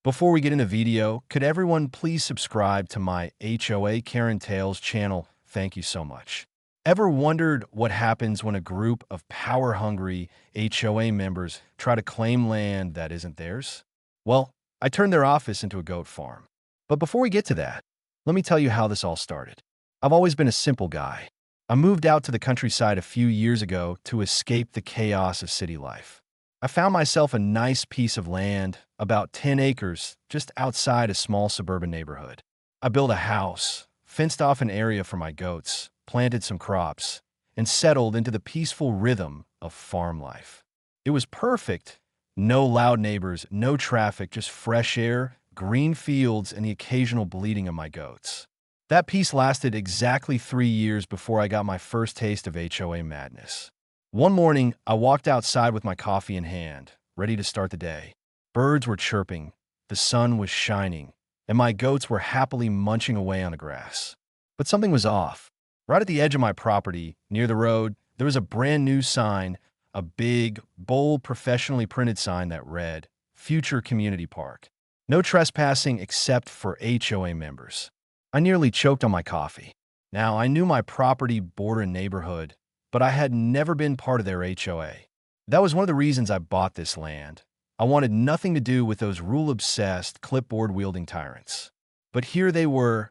Before we get into the video, could everyone please subscribe to my HOA Karen Tales channel? Thank you so much. Ever wondered what happens when a group of power-hungry HOA members try to claim land that isn't theirs? Well, I turned their office into a goat farm. But before we get to that, let me tell you how this all started. I've always been a simple guy. I moved out to the countryside a few years ago to escape the chaos of city life. I found myself a nice piece of land, about 10 acres, just outside a small suburban neighborhood. I built a house, fenced off an area for my goats, planted some crops, and settled into the peaceful rhythm of farm life. It was perfect. No loud neighbors, no traffic, just fresh air, green fields, and the occasional bleating of my goats. That peace lasted exactly 3 years before I got my first taste of HOA madness. One morning, I walked outside with my coffee in hand, ready to start the day. Birds were chirping, the sun was shining, and my goats were happily munching away on the grass. But something was off. Right at the edge of my property, near the road, there was a brand new sign, a big, bold, professionally printed sign that read, "Future Community Park. No trespassing except for HOA members." I nearly choked on my coffee. Now, I knew my property bordered a neighborhood, but I had never been part of their HOA. That was one of the reasons I bought this land. I wanted nothing to do with those rule-obsessed, clipboard-wielding tyrants. But here they were,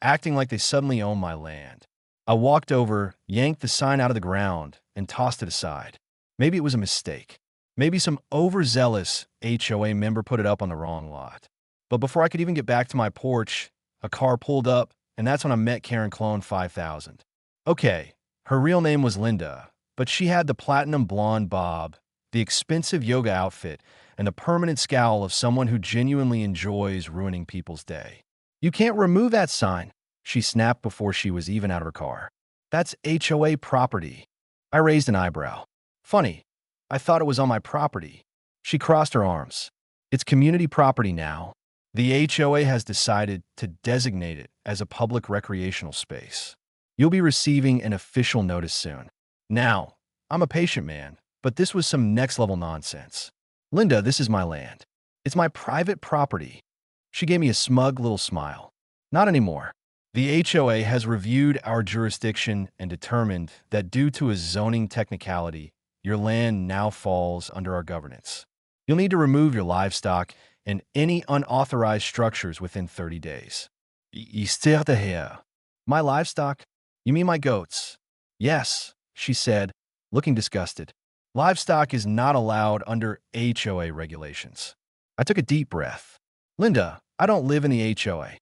acting like they suddenly owned my land. I walked over, yanked the sign out of the ground, and tossed it aside. Maybe it was a mistake. Maybe some overzealous HOA member put it up on the wrong lot. But before I could even get back to my porch, a car pulled up, and that's when I met Karen Clone 5000. Okay, her real name was Linda, but she had the platinum blonde bob, the expensive yoga outfit, and the permanent scowl of someone who genuinely enjoys ruining people's day. "You can't remove that sign," she snapped before she was even out of her car. "That's HOA property." I raised an eyebrow. "Funny, I thought it was on my property." She crossed her arms. "It's community property now. The HOA has decided to designate it as a public recreational space. You'll be receiving an official notice soon." Now, I'm a patient man, but this was some next-level nonsense. "Linda, this is my land. It's my private property." She gave me a smug little smile. "Not anymore. The HOA has reviewed our jurisdiction and determined that due to a zoning technicality, your land now falls under our governance. You'll need to remove your livestock and any unauthorized structures within 30 days. Histoire de here. My livestock? You mean my goats?" "Yes," she said, looking disgusted. "Livestock is not allowed under HOA regulations." I took a deep breath. "Linda, I don't live in the HOA."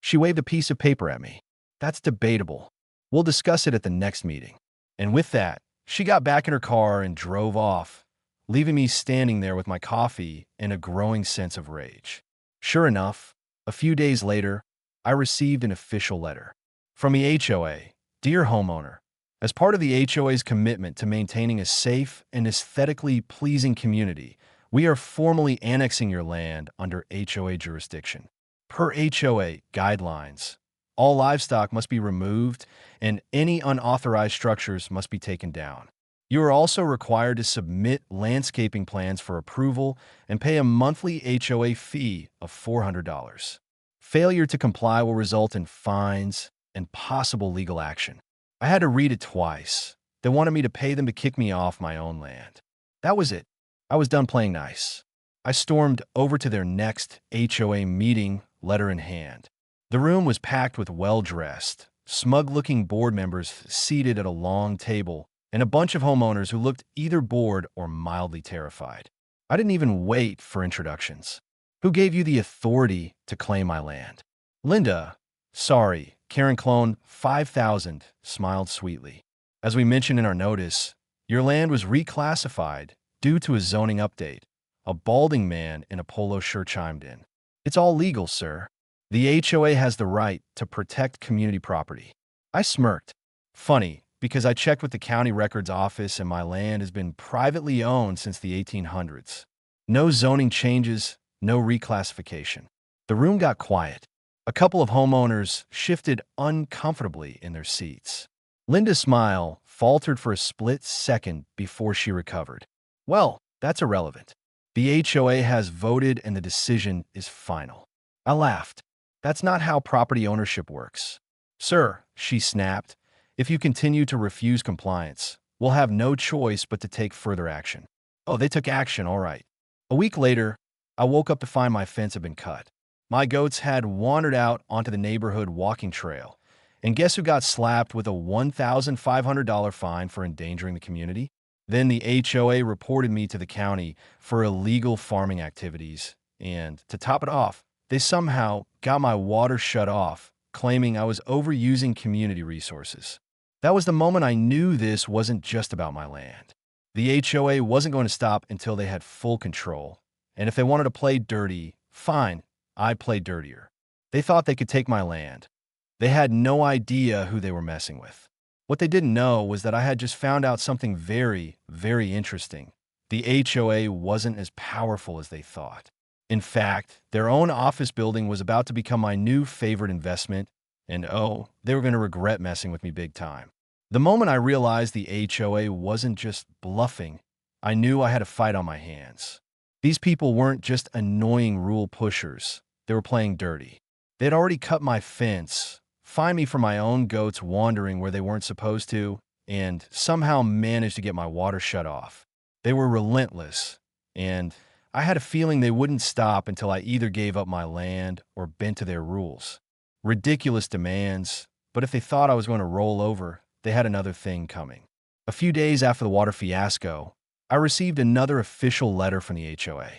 She waved a piece of paper at me. "That's debatable. We'll discuss it at the next meeting." And with that, she got back in her car and drove off, leaving me standing there with my coffee and a growing sense of rage. Sure enough, a few days later, I received an official letter from the HOA. "Dear homeowner, as part of the HOA's commitment to maintaining a safe and aesthetically pleasing community, we are formally annexing your land under HOA jurisdiction. Per HOA guidelines, all livestock must be removed and any unauthorized structures must be taken down. You are also required to submit landscaping plans for approval and pay a monthly HOA fee of $400. Failure to comply will result in fines and possible legal action." I had to read it twice. They wanted me to pay them to kick me off my own land. That was it. I was done playing nice. I stormed over to their next HOA meeting, letter in hand. The room was packed with well-dressed, smug-looking board members seated at a long table, and a bunch of homeowners who looked either bored or mildly terrified. I didn't even wait for introductions. "Who gave you the authority to claim my land?" "Linda." "Sorry." Karen Clone 5000 smiled sweetly. "As we mentioned in our notice, your land was reclassified due to a zoning update." A balding man in a polo shirt chimed in. "It's all legal, sir. The HOA has the right to protect community property." I smirked. Funny, because I checked with the county records office and my land has been privately owned since the 1800s. No zoning changes, no reclassification. The room got quiet. A couple of homeowners shifted uncomfortably in their seats. Linda's smile faltered for a split second before she recovered. "Well, that's irrelevant. The HOA has voted and the decision is final. I laughed. That's not how property ownership works. Sir, she snapped, if you continue to refuse compliance, we'll have no choice but to take further action. Oh, they took action, all right. A week later, I woke up to find my fence had been cut. My goats had wandered out onto the neighborhood walking trail. And guess who got slapped with a $1,500 fine for endangering the community? Then the HOA reported me to the county for illegal farming activities. And to top it off, they somehow got my water shut off, claiming I was overusing community resources. That was the moment I knew this wasn't just about my land. The HOA wasn't going to stop until they had full control. And if they wanted to play dirty, fine, I'd play dirtier. They thought they could take my land. They had no idea who they were messing with. What they didn't know was that I had just found out something very, very interesting. The HOA wasn't as powerful as they thought. In fact, their own office building was about to become my new favorite investment, and oh, they were going to regret messing with me big time. The moment I realized the HOA wasn't just bluffing, I knew I had a fight on my hands. These people weren't just annoying rule pushers. They were playing dirty. They'd already cut my fence, fined me for my own goats wandering where they weren't supposed to, and somehow managed to get my water shut off. They were relentless, and I had a feeling they wouldn't stop until I either gave up my land or bent to their rules. Ridiculous demands, but if they thought I was going to roll over, they had another thing coming. A few days after the water fiasco, I received another official letter from the HOA.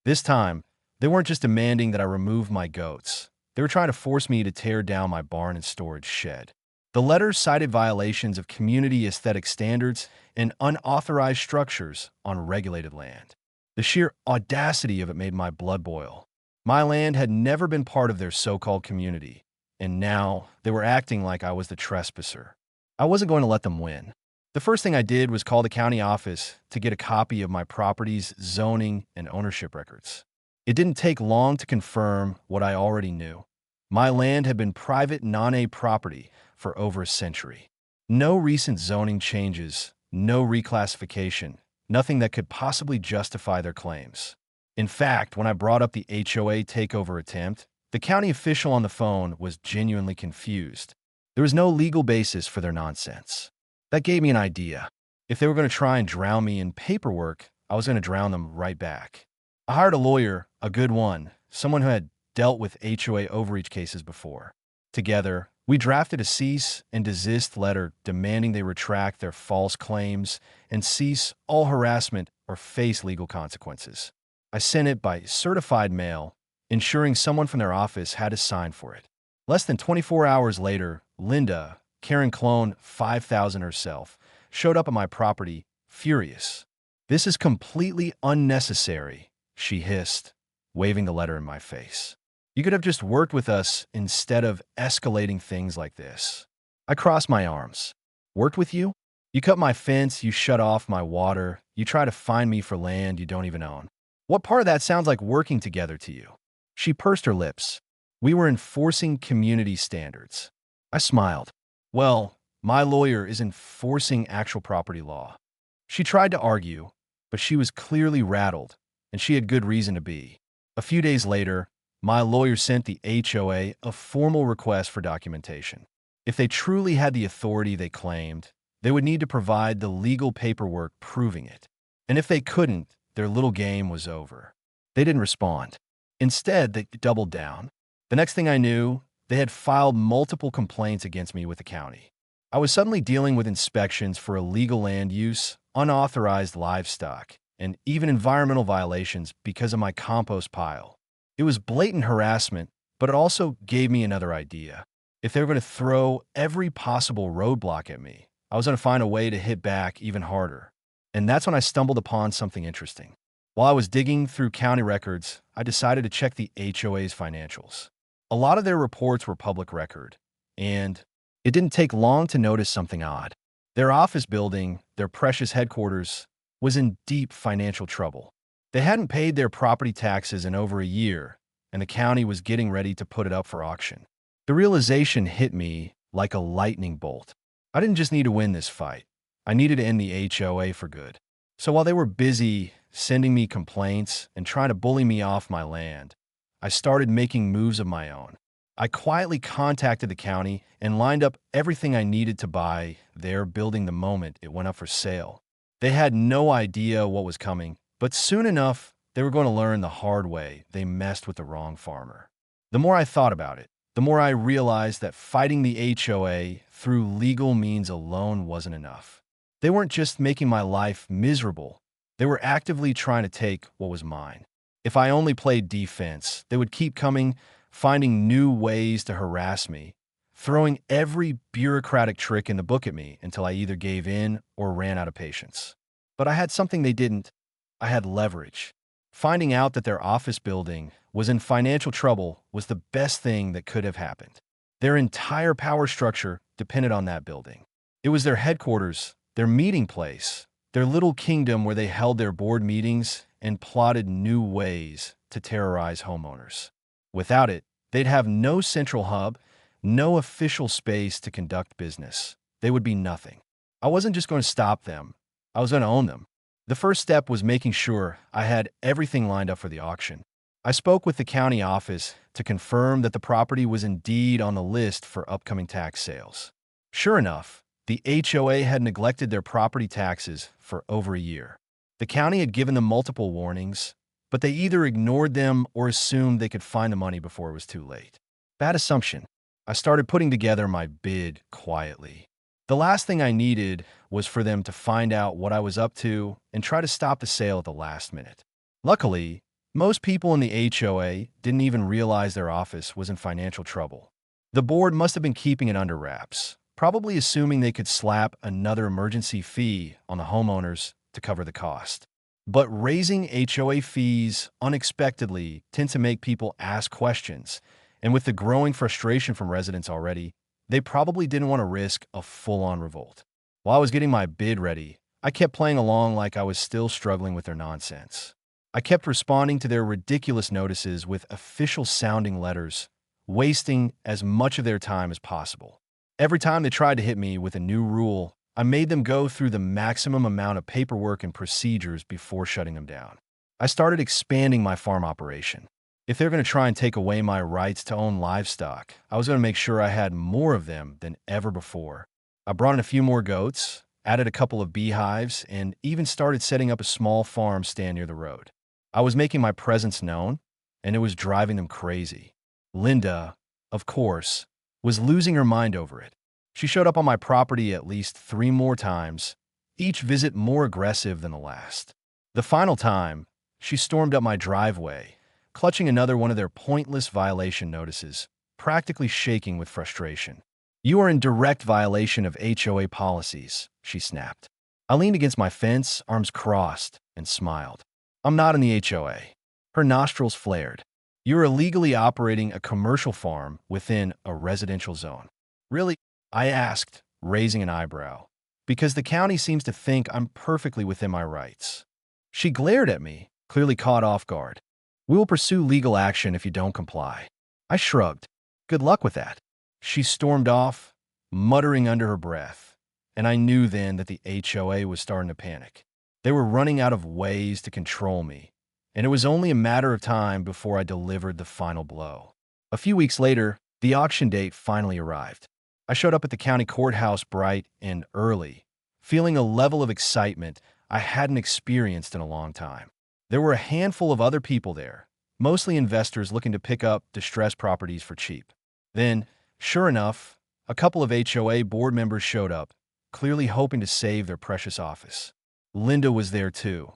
This time, they weren't just demanding that I remove my goats. They were trying to force me to tear down my barn and storage shed. The letter cited violations of community aesthetic standards and unauthorized structures on regulated land. The sheer audacity of it made my blood boil. My land had never been part of their so-called community, and now they were acting like I was the trespasser. I wasn't going to let them win. The first thing I did was call the county office to get a copy of my property's zoning and ownership records. It didn't take long to confirm what I already knew. My land had been private non-A property for over a century. No recent zoning changes, no reclassification, nothing that could possibly justify their claims. In fact, when I brought up the HOA takeover attempt, the county official on the phone was genuinely confused. There was no legal basis for their nonsense. That gave me an idea. If they were going to try and drown me in paperwork, I was going to drown them right back. I hired a lawyer, a good one, someone who had dealt with HOA overreach cases before. Together, we drafted a cease and desist letter demanding they retract their false claims and cease all harassment or face legal consequences. I sent it by certified mail, ensuring someone from their office had to sign for it. Less than 24 hours later, Linda, Karen Clone 5000 herself, showed up at my property, furious. "This is completely unnecessary," she hissed, waving the letter in my face. "You could have just worked with us instead of escalating things like this." I crossed my arms. "Worked with you? You cut my fence, you shut off my water, you try to fine me for land you don't even own. What part of that sounds like working together to you?" She pursed her lips. "We were enforcing community standards." I smiled. "Well, my lawyer is enforcing actual property law." She tried to argue, but she was clearly rattled, and she had good reason to be. A few days later, my lawyer sent the HOA a formal request for documentation. If they truly had the authority they claimed, they would need to provide the legal paperwork proving it. And if they couldn't, their little game was over. They didn't respond. Instead, they doubled down. The next thing I knew, they had filed multiple complaints against me with the county. I was suddenly dealing with inspections for illegal land use, unauthorized livestock, and even environmental violations because of my compost pile. It was blatant harassment, but it also gave me another idea. If they were going to throw every possible roadblock at me, I was going to find a way to hit back even harder. And that's when I stumbled upon something interesting. While I was digging through county records, I decided to check the HOA's financials. A lot of their reports were public record, and it didn't take long to notice something odd. Their office building, their precious headquarters, was in deep financial trouble. They hadn't paid their property taxes in over a year, and the county was getting ready to put it up for auction. The realization hit me like a lightning bolt. I didn't just need to win this fight. I needed to end the HOA for good. So while they were busy sending me complaints and trying to bully me off my land. I started making moves of my own. I quietly contacted the county and lined up everything I needed to buy their building the moment it went up for sale. They had no idea what was coming, but soon enough, they were going to learn the hard way they messed with the wrong farmer. The more I thought about it, the more I realized that fighting the HOA through legal means alone wasn't enough. They weren't just making my life miserable, they were actively trying to take what was mine. If I only played defense, they would keep coming, finding new ways to harass me, throwing every bureaucratic trick in the book at me until I either gave in or ran out of patience. But I had something they didn't. I had leverage. Finding out that their office building was in financial trouble was the best thing that could have happened. Their entire power structure depended on that building. It was their headquarters, their meeting place, their little kingdom where they held their board meetings and plotted new ways to terrorize homeowners. Without it, they'd have no central hub, no official space to conduct business. They would be nothing. I wasn't just going to stop them. I was going to own them. The first step was making sure I had everything lined up for the auction. I spoke with the county office to confirm that the property was indeed on the list for upcoming tax sales. Sure enough, the HOA had neglected their property taxes for over a year. The county had given them multiple warnings, but they either ignored them or assumed they could find the money before it was too late. Bad assumption. I started putting together my bid quietly. The last thing I needed was for them to find out what I was up to and try to stop the sale at the last minute. Luckily, most people in the HOA didn't even realize their office was in financial trouble. The board must have been keeping it under wraps, probably assuming they could slap another emergency fee on the homeowners to cover the cost. But raising HOA fees unexpectedly tends to make people ask questions, and with the growing frustration from residents already, they probably didn't want to risk a full-on revolt. While I was getting my bid ready, I kept playing along like I was still struggling with their nonsense. I kept responding to their ridiculous notices with official-sounding letters, wasting as much of their time as possible. Every time they tried to hit me with a new rule, I made them go through the maximum amount of paperwork and procedures before shutting them down. I started expanding my farm operation. If they're going to try and take away my rights to own livestock, I was going to make sure I had more of them than ever before. I brought in a few more goats, added a couple of beehives, and even started setting up a small farm stand near the road. I was making my presence known, and it was driving them crazy. Linda, of course, was losing her mind over it. She showed up on my property at least 3 more times, each visit more aggressive than the last. The final time, she stormed up my driveway, clutching another one of their pointless violation notices, practically shaking with frustration. "You are in direct violation of HOA policies," she snapped. I leaned against my fence, arms crossed, and smiled. "I'm not in the HOA." Her nostrils flared. "You're illegally operating a commercial farm within a residential zone." "Really?" I asked, raising an eyebrow. "Because the county seems to think I'm perfectly within my rights." She glared at me, clearly caught off guard. "We will pursue legal action if you don't comply." I shrugged. "Good luck with that." She stormed off, muttering under her breath, and I knew then that the HOA was starting to panic. They were running out of ways to control me, and it was only a matter of time before I delivered the final blow. A few weeks later, the auction date finally arrived. I showed up at the county courthouse bright and early, feeling a level of excitement I hadn't experienced in a long time. There were a handful of other people there, mostly investors looking to pick up distressed properties for cheap. Then, sure enough, a couple of HOA board members showed up, clearly hoping to save their precious office. Linda was there too.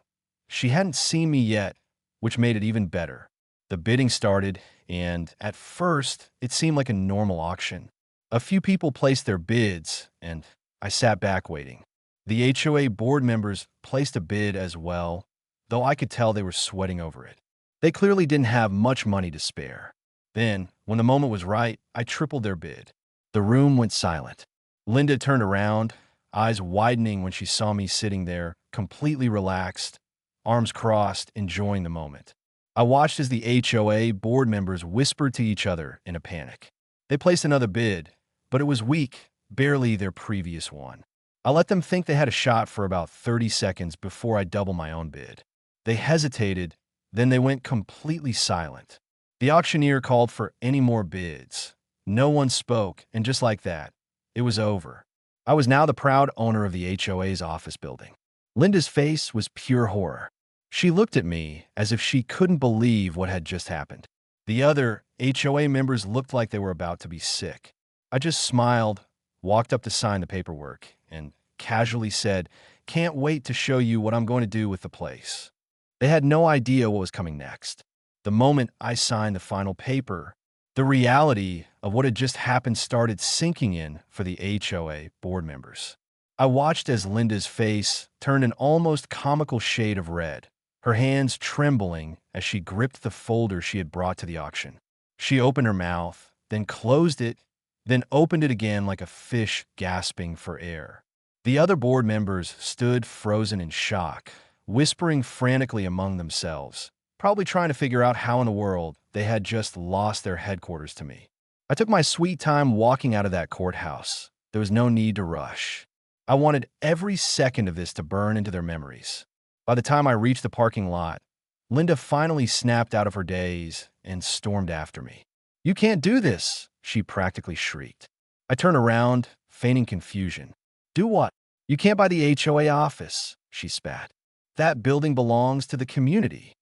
She hadn't seen me yet, which made it even better. The bidding started, and at first, it seemed like a normal auction. A few people placed their bids, and I sat back waiting. The HOA board members placed a bid as well, though I could tell they were sweating over it. They clearly didn't have much money to spare. Then, when the moment was right, I tripled their bid. The room went silent. Linda turned around, eyes widening when she saw me sitting there, completely relaxed, arms crossed, enjoying the moment. I watched as the HOA board members whispered to each other in a panic. They placed another bid, but it was weak, barely their previous one. I let them think they had a shot for about 30 seconds before I doubled my own bid. They hesitated, then they went completely silent. The auctioneer called for any more bids. No one spoke, and just like that, it was over. I was now the proud owner of the HOA's office building. Linda's face was pure horror. She looked at me as if she couldn't believe what had just happened. The other HOA members looked like they were about to be sick. I just smiled, walked up to sign the paperwork, and casually said, "Can't wait to show you what I'm going to do with the place." They had no idea what was coming next. The moment I signed the final paper, the reality of what had just happened started sinking in for the HOA board members. I watched as Linda's face turned an almost comical shade of red, her hands trembling as she gripped the folder she had brought to the auction. She opened her mouth, then closed it, then opened it again like a fish gasping for air. The other board members stood frozen in shock, whispering frantically among themselves, probably trying to figure out how in the world they had just lost their headquarters to me. I took my sweet time walking out of that courthouse. There was no need to rush. I wanted every second of this to burn into their memories. By the time I reached the parking lot, Linda finally snapped out of her daze and stormed after me. "You can't do this," she practically shrieked. I turned around, feigning confusion. "Do what?" "You can't buy the HOA office," she spat. "That building belongs to the community."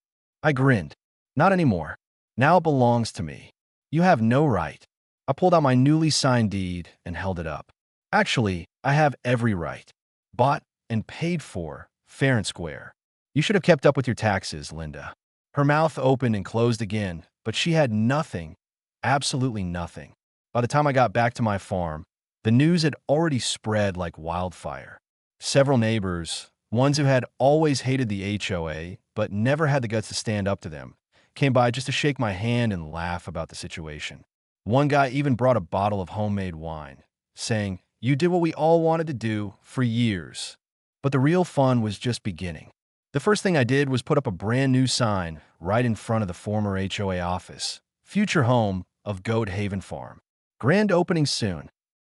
I grinned. "Not anymore. Now it belongs to me. You have no right." I pulled out my newly signed deed and held it up. "Actually, I have every right. Bought and paid for, fair and square. You should have kept up with your taxes, Linda." Her mouth opened and closed again, but she had nothing, absolutely nothing. By the time I got back to my farm, the news had already spread like wildfire. Several neighbors, ones who had always hated the HOA but never had the guts to stand up to them, came by just to shake my hand and laugh about the situation. One guy even brought a bottle of homemade wine, saying, "You did what we all wanted to do for years." But the real fun was just beginning. The first thing I did was put up a brand new sign right in front of the former HOA office, future home of Goat Haven Farm. Grand opening soon.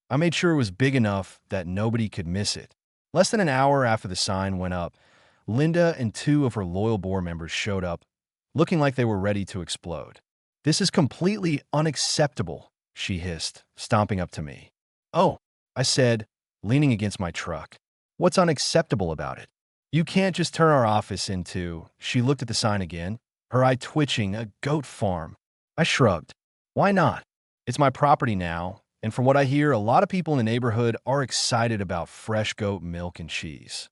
I made sure it was big enough that nobody could miss it. Less than an hour after the sign went up, Linda and two of her loyal board members showed up, looking like they were ready to explode. "This is completely unacceptable," she hissed, stomping up to me. "Oh," I said, leaning against my truck. "What's unacceptable about it? You can't just turn our office into—" She looked at the sign again, her eye twitching, "a goat farm." I shrugged. "Why not? It's my property now, and from what I hear, a lot of people in the neighborhood are excited about fresh goat milk and cheese."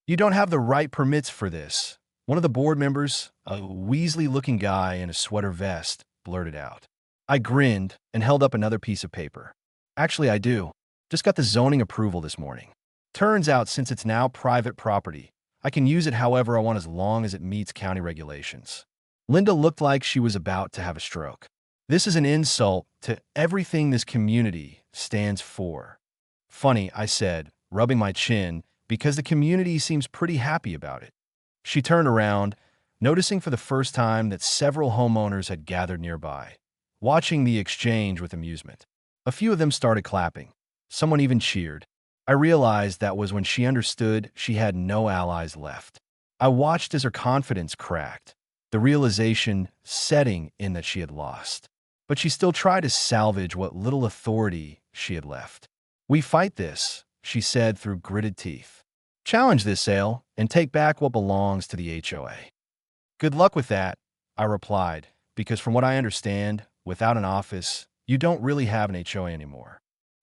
"You don't have the right permits for this," one of the board members, a Weasley-looking guy in a sweater vest, blurted out. I grinned and held up another piece of paper. "Actually, I do. Just got the zoning approval this morning. Turns out, since it's now private property, I can use it however I want as long as it meets county regulations." Linda looked like she was about to have a stroke. "This is an insult to everything this community stands for." "Funny," I said, rubbing my chin, "because the community seems pretty happy about it." She turned around, noticing for the first time that several homeowners had gathered nearby, watching the exchange with amusement. A few of them started clapping. Someone even cheered. I realized that was when she understood she had no allies left. I watched as her confidence cracked, the realization setting in that she had lost. But she still tried to salvage what little authority she had left. "We fight this," she said through gritted teeth. "Challenge this sale and take back what belongs to the HOA." "Good luck with that," I replied, because from what I understand, without an office, you don't really have an HOA anymore.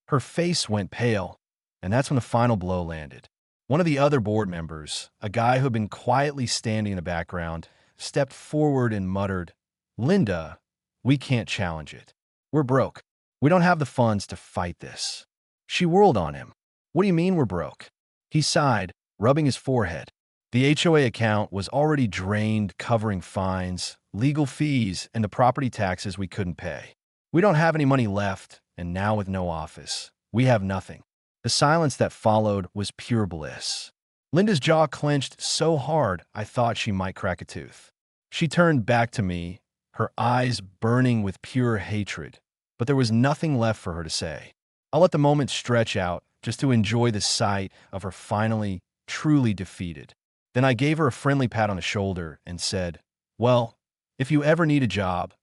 Her face went pale, and that's when the final blow landed. One of the other board members, a guy who had been quietly standing in the background, stepped forward and muttered, "Linda, we can't challenge it. We're broke. We don't have the funds to fight this." She whirled on him. "What do you mean we're broke?" He sighed, rubbing his forehead. The HOA account was already drained, covering fines, legal fees, and the property taxes we couldn't pay. We don't have any money left, and now with no office, we have nothing. The silence that followed was pure bliss. Linda's jaw clenched so hard I thought she might crack a tooth. She turned back to me, her eyes burning with pure hatred, but there was nothing left for her to say. I let the moment stretch out just to enjoy the sight of her finally, truly defeated. Then I gave her a friendly pat on the shoulder and said, "Well, if you ever need a job,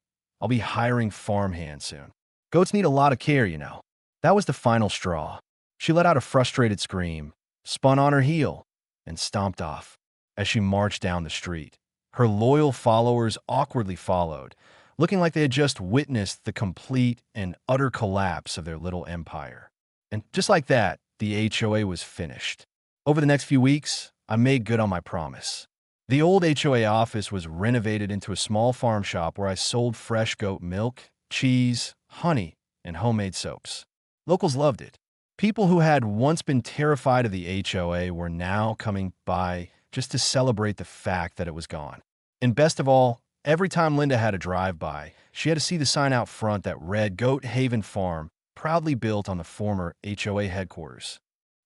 I'll be hiring farmhands soon. Goats need a lot of care, you know." That was the final straw. She let out a frustrated scream, spun on her heel, and stomped off. As she marched down the street, her loyal followers awkwardly followed, looking like they had just witnessed the complete and utter collapse of their little empire. And just like that, the HOA was finished. Over the next few weeks, I made good on my promise. The old HOA office was renovated into a small farm shop where I sold fresh goat milk, cheese, honey, and homemade soaps. Locals loved it. People who had once been terrified of the HOA were now coming by just to celebrate the fact that it was gone. And best of all, every time Linda had a drive-by, she had to see the sign out front that read Goat Haven Farm, proudly built on the former HOA headquarters.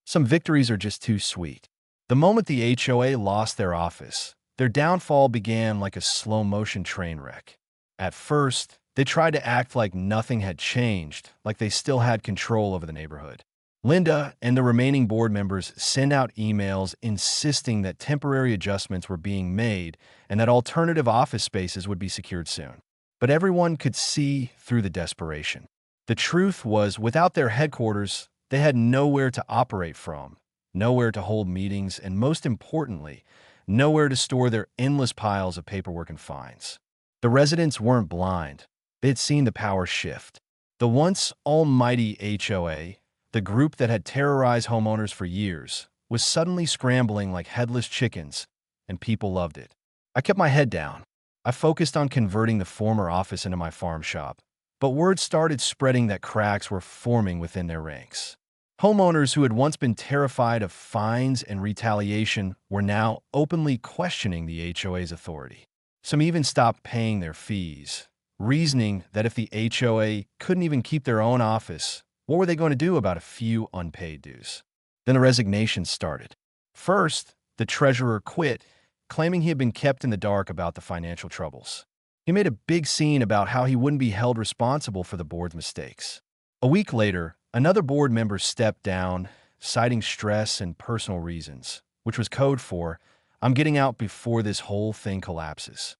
Some victories are just too sweet. The moment the HOA lost their office, their downfall began like a slow-motion train wreck. At first, they tried to act like nothing had changed, like they still had control over the neighborhood. Linda and the remaining board members sent out emails insisting that temporary adjustments were being made and that alternative office spaces would be secured soon. But everyone could see through the desperation. The truth was, without their headquarters, they had nowhere to operate from, nowhere to hold meetings, and most importantly, nowhere to store their endless piles of paperwork and fines. The residents weren't blind. They had seen the power shift. The once almighty HOA, the group that had terrorized homeowners for years, was suddenly scrambling like headless chickens, and people loved it. I kept my head down. I focused on converting the former office into my farm shop, but word started spreading that cracks were forming within their ranks. Homeowners who had once been terrified of fines and retaliation were now openly questioning the HOA's authority. Some even stopped paying their fees, reasoning that if the HOA couldn't even keep their own office, what were they going to do about a few unpaid dues? Then the resignations started. First, the treasurer quit, claiming he had been kept in the dark about the financial troubles. He made a big scene about how he wouldn't be held responsible for the board's mistakes. A week later, another board member stepped down, citing stress and personal reasons, which was code for, "I'm getting out before this whole thing collapses."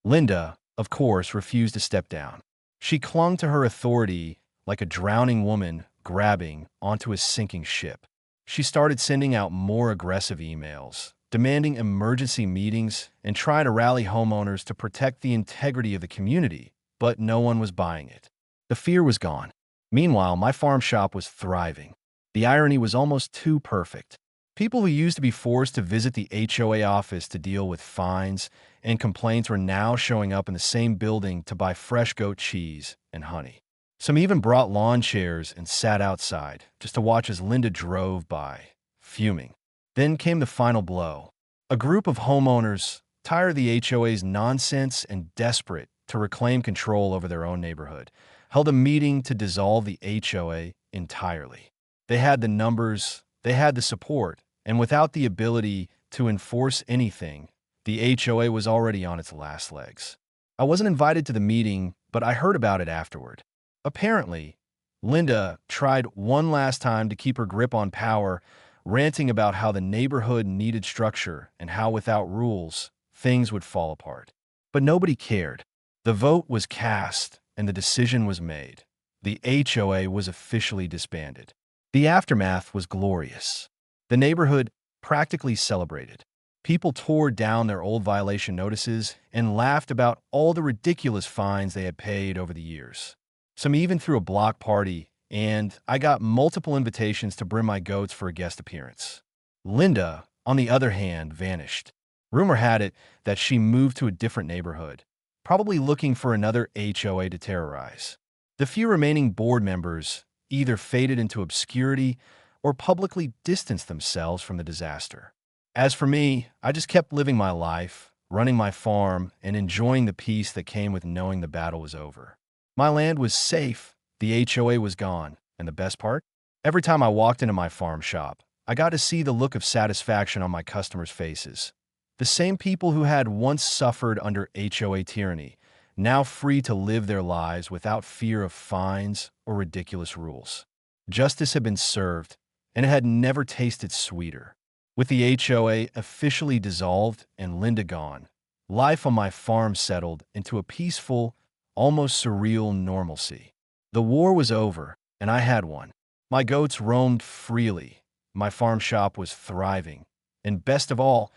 Linda, of course, refused to step down. She clung to her authority like a drowning woman grabbing onto a sinking ship. She started sending out more aggressive emails, demanding emergency meetings and trying to rally homeowners to protect the integrity of the community, but no one was buying it. The fear was gone. Meanwhile, my farm shop was thriving. The irony was almost too perfect. People who used to be forced to visit the HOA office to deal with fines and complaints were now showing up in the same building to buy fresh goat cheese and honey. Some even brought lawn chairs and sat outside just to watch as Linda drove by, fuming. Then came the final blow. A group of homeowners, tired of the HOA's nonsense and desperate to reclaim control over their own neighborhood, held a meeting to dissolve the HOA entirely. They had the numbers, they had the support, and without the ability to enforce anything, the HOA was already on its last legs. I wasn't invited to the meeting, but I heard about it afterward. Apparently, Linda tried one last time to keep her grip on power, ranting about how the neighborhood needed structure and how without rules, things would fall apart. But nobody cared. The vote was cast and the decision was made. The HOA was officially disbanded. The aftermath was glorious. The neighborhood practically celebrated. People tore down their old violation notices and laughed about all the ridiculous fines they had paid over the years. Some even threw a block party, and I got multiple invitations to bring my goats for a guest appearance. Linda, on the other hand, vanished. Rumor had it that she moved to a different neighborhood, probably looking for another HOA to terrorize. The few remaining board members either faded into obscurity or publicly distanced themselves from the disaster. As for me, I just kept living my life, running my farm, and enjoying the peace that came with knowing the battle was over. My land was safe, the HOA was gone, and the best part? Every time I walked into my farm shop, I got to see the look of satisfaction on my customers' faces. The same people who had once suffered under HOA tyranny, now free to live their lives without fear of fines or ridiculous rules. Justice had been served, and it had never tasted sweeter. With the HOA officially dissolved and Linda gone, life on my farm settled into a peaceful, almost surreal normalcy. The war was over, and I had one. My goats roamed freely, my farm shop was thriving, and best of all,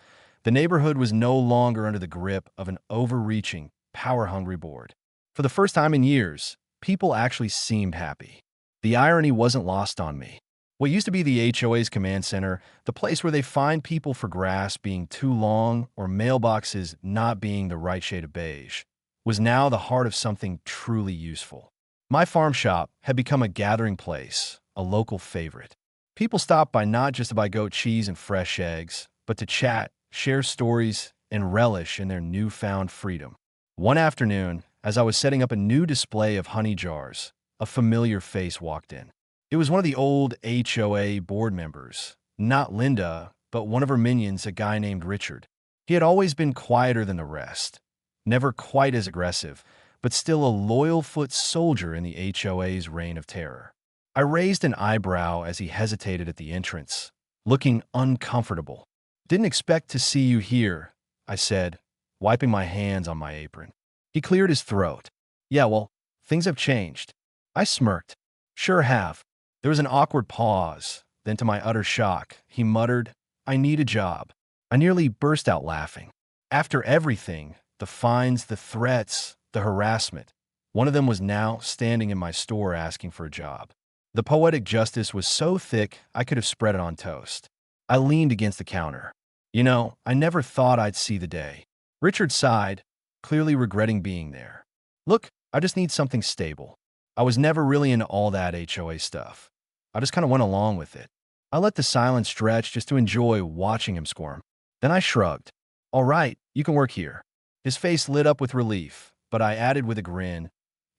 the neighborhood was no longer under the grip of an overreaching, power-hungry board. For the first time in years, people actually seemed happy. The irony wasn't lost on me. What used to be the HOA's command center, the place where they find people for grass being too long or mailboxes not being the right shade of beige, was now the heart of something truly useful. My farm shop had become a gathering place, a local favorite. People stopped by not just to buy goat cheese and fresh eggs, but to chat, share stories, and relish in their newfound freedom. One afternoon, as I was setting up a new display of honey jars, a familiar face walked in. It was one of the old HOA board members, not Linda, but one of her minions, a guy named Richard. He had always been quieter than the rest, never quite as aggressive, but still a loyal foot soldier in the HOA's reign of terror. I raised an eyebrow as he hesitated at the entrance, looking uncomfortable. "Didn't expect to see you here," I said, wiping my hands on my apron. He cleared his throat. "Yeah, well, things have changed." I smirked. "Sure have." There was an awkward pause. Then, to my utter shock, he muttered, "I need a job." I nearly burst out laughing. After everything, the fines, the threats, the harassment, one of them was now standing in my store asking for a job. The poetic justice was so thick I could have spread it on toast. I leaned against the counter. "You know, I never thought I'd see the day." Richard sighed, clearly regretting being there. "Look, I just need something stable. I was never really into all that HOA stuff. I just kind of went along with it." I let the silence stretch just to enjoy watching him squirm. Then I shrugged. "All right, you can work here." His face lit up with relief, but I added with a grin,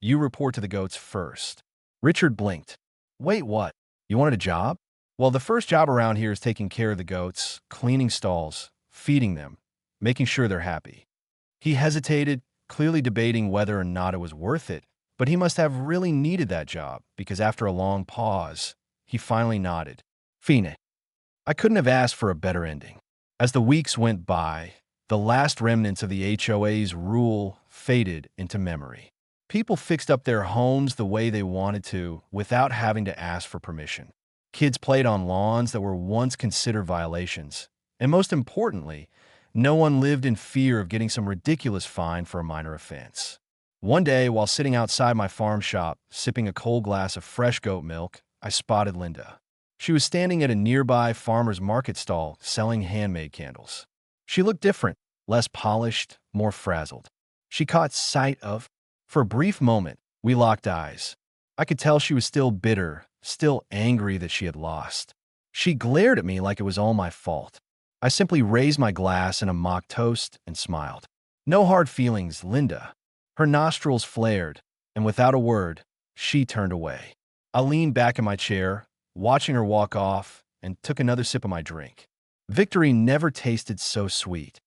"You report to the goats first." Richard blinked. "Wait, what? You wanted a job?" "Well, the first job around here is taking care of the goats, cleaning stalls, feeding them, making sure they're happy." He hesitated, clearly debating whether or not it was worth it, but he must have really needed that job because after a long pause, he finally nodded. "Fine." I couldn't have asked for a better ending. As the weeks went by, the last remnants of the HOA's rule faded into memory. People fixed up their homes the way they wanted to without having to ask for permission. Kids played on lawns that were once considered violations. And most importantly, no one lived in fear of getting some ridiculous fine for a minor offense. One day, while sitting outside my farm shop, sipping a cold glass of fresh goat milk, I spotted Linda. She was standing at a nearby farmer's market stall selling handmade candles. She looked different, less polished, more frazzled. She caught sight of. For a brief moment, we locked eyes. I could tell she was still bitter, still angry that she had lost. She glared at me like it was all my fault. I simply raised my glass in a mock toast and smiled. "No hard feelings, Linda." Her nostrils flared, and without a word, she turned away. I leaned back in my chair, watching her walk off, and took another sip of my drink. Victory never tasted so sweet.